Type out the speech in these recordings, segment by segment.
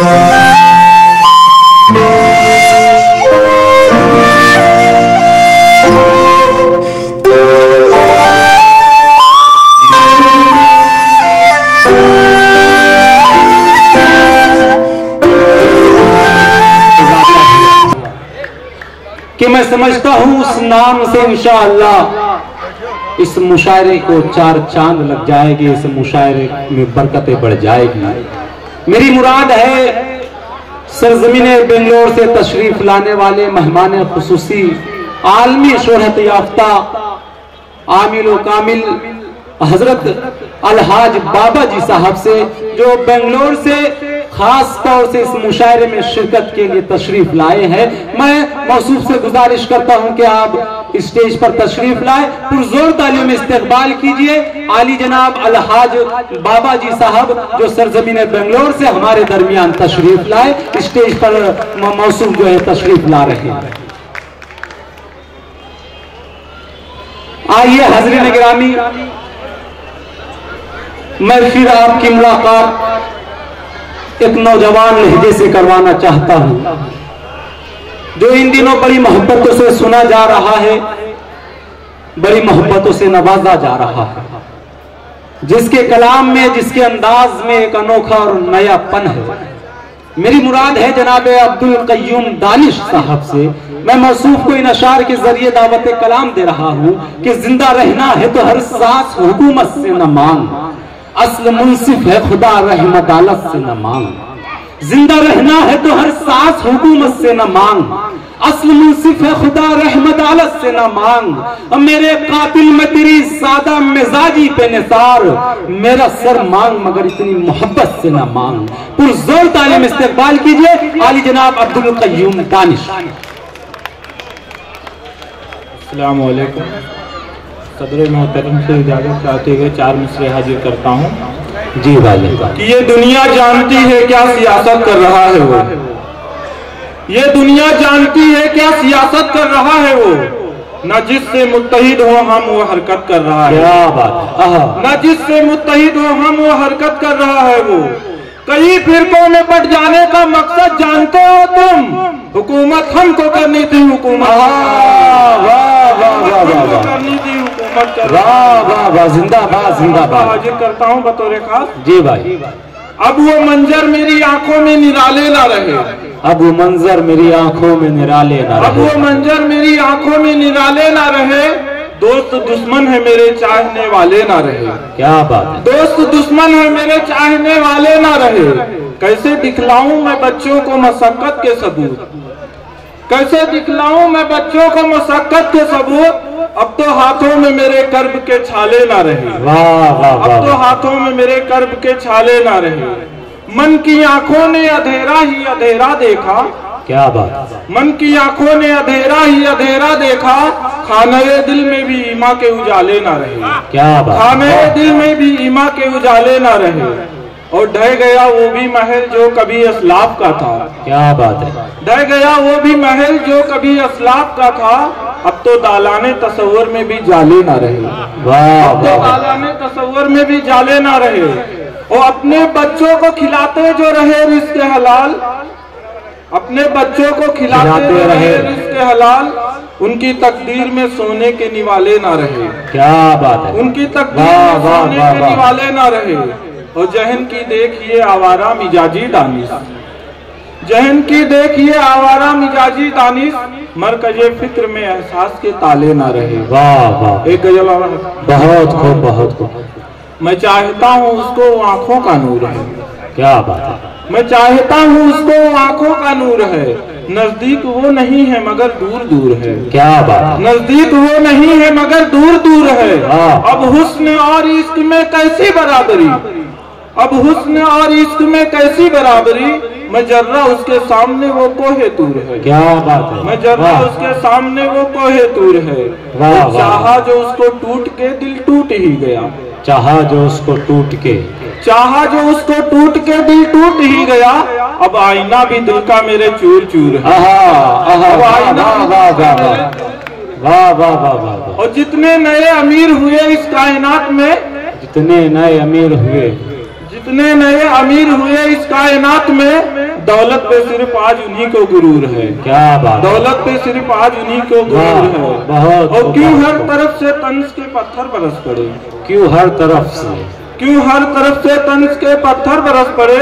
कि मैं समझता हूं उस नाम से इंशाअल्लाह इस मुशायरे को 4 चांद लग जाएगी, इस मुशायरे में बरकतें बढ़ जाएगी। मेरी मुराद है सरजमीन बेंगलोर से तशरीफ लाने वाले मेहमान खुसूसी आलमी शोहरत याफ्ता आमिल व कामिल हजरत अलहाज बाबा जी साहब से, जो बेंगलोर से खास तौर से इस मुशायरे में शिरकत के लिए तशरीफ लाए हैं। मैं मौसूफ से गुजारिश करता हूं कि आप स्टेज पर तशरीफ लाए, पुरजोर तालियों में इस्तकबाल कीजिए आली जनाब अलहाज बाबा जी साहब, जो सरजमीन बेंगलोर से हमारे दरमियान तशरीफ लाए, स्टेज पर मौसूफ जो है तशरीफ ला रहे हैं। आइए हाज़रीन गिरामी, मैं फिर आपकी मुलाकात एक नौजवान लहजे से करवाना चाहता हूं, जो इन दिनों बड़ी मोहब्बतों से सुना जा रहा है, बड़ी मोहब्बतों से नवाजा जा रहा है, जिसके कलाम में, जिसके अंदाज में एक अनोखा और नयापन है। मेरी मुराद है जनाब अब्दुल कय्यूम दानिश साहब से। मैं मौसूफ को इन अशार के जरिए दावत कलाम दे रहा हूं कि जिंदा रहना है तो हर सांस हुकूमत से न मांग, असल मुंसिफ है खुदा रहम अदालत से न मांग। जिंदा रहना है तो हर सांस हुकूमत से न मांग, असल मुंसिफ है खुदा रहम अदालत से न मांग। मेरे कातिल में तेरी सादा मिजाजी पे निसार, मेरा सर मांग मगर इतनी मोहब्बत से न मांग। पुरजोर तालीम इस्तकबाल कीजिए आली जनाब अब्दुल कय्यूम दानिश। अस्सलाम वालेकुम। सदर मोहतरम से इजाजत चाहते हुए 4 मिसरे हाजिर करता हूँ। जी भाई, कि ये दुनिया जानती है क्या सियासत कर रहा है वो, ये दुनिया जानती है क्या सियासत कर रहा है वो। न जिससे मुत्तहिद हो हम वो हरकत कर रहा है, क्या बात है। न जिससे मुत्तहिद हो हम वो हरकत कर रहा है वो। कई फिरकों में बट जाने का मकसद जानते हो तुम, हुकूमत हमको करनी थी, हुकूमत करनी थी, हुकूमत जिंदाबाद जिंदाबाद। हाजिर करता हूँ बतौर खास। जी भाई। अब वो मंजर मेरी आंखों में निराले ना रहे, अब वो मंजर मेरी आंखों में निराले ना रहे, अब वो मंजर मेरी आंखों में निराले ना रहे। दोस्त दुश्मन है मेरे चाहने वाले ना रहे, क्या बात है। दोस्त दुश्मन है मेरे चाहने वाले ना रहे। कैसे दिखलाऊं मैं बच्चों को मशक्कत के सबूत, कैसे दिखलाऊं मैं बच्चों को मशक्कत के सबूत। अब तो हाथों में मेरे कर्ब के छाले ना रहे, वाह वाह। अब तो हाथों में मेरे कर्ब के छाले ना रहे। मन की आंखों ने अंधेरा ही अंधेरा देखा, क्या बात। मन की आंखों ने अंधेरा ही अंधेरा देखा। खाने दिल में भी ईमा के उजाले ना रहे, क्या बात। खाने दिल में भी ईमा के उजाले ना रहे। और ढह गया वो भी महल जो कभी असलाफ का था, क्या बात है। ढह गया वो भी महल जो कभी असलाफ का था। अब तो दालाने तसव्वुर में भी जाले ना रहे, वाह। अब तो दालाने तसव्वुर में भी जाले ना रहे। और अपने बच्चों को खिलाते जो रहे रिज़्क़ हलाल, अपने बच्चों को खिलाते रहे रिज़्क़ हलाल। उनकी तकदीर में सोने के निवाले ना रहे, क्या बात है। उनकी तकदीर में सोने के निवाले ना रहे। और जहन की देखिए आवारा मिजाजी दानिश, जहन की देखिए आवारा मिजाजी दानिश। मरकज़े फिक्र में एहसास के ताले ना रहे, वाह वाह। एक गजल बहुत खूब बहुत खूब। मैं चाहता हूँ उसको आंखों का नूर है, क्या बात है। मैं चाहता हूँ उसको आंखों का नूर है। नजदीक वो नहीं है मगर दूर दूर है, क्या बात। नजदीक वो नहीं है मगर दूर दूर है। अब हुस्न और इश्क में कैसी बराबरी, अब हुस्न और इश्क में कैसी बराबरी। मैं जर्रा उसके सामने वो कोहे तूर है, क्या बात है। मैं जर्रा उसके सामने वो कोहे तूर है। चाहा जो उसको टूट के दिल टूट ही गया, चाहा जो उसको टूट के, चाहा जो उसको टूट के दिल टूट ही गया। अब आईना भी दिल का मेरे चूर चूर है, अब आईना वाह वाह वाह वाह। और जितने नए अमीर हुए इस कायनात में, जितने नए अमीर हुए, जितने नए अमीर हुए इस कायनात में, दौलत पे सिर्फ आज उन्हीं को गुरूर है। क्या बात, दौलत पे सिर्फ आज उन्हीं को गुरूर है। बहुत। और क्यों हर तरफ से तंज के पत्थर बरस पड़े, क्यों हर तरफ से, क्यों हर तरफ से तंज के पत्थर बरस पड़े,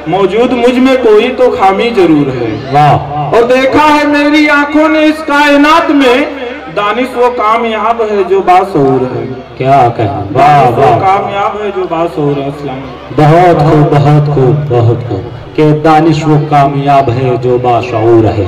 मौजूद मुझ में कोई तो खामी जरूर है। वाह। और देखा है मेरी आंखों ने इस कायनात में, दानिश वो कामयाब है जो बाशऊर है। क्या कहें, वाह वाह, कामयाब है जो बाशऊर है। अस्सलाम। बहुत खूब, बहुत खूब, बहुत खूब, कि दानिश वो कामयाब है जो बाशऊर है।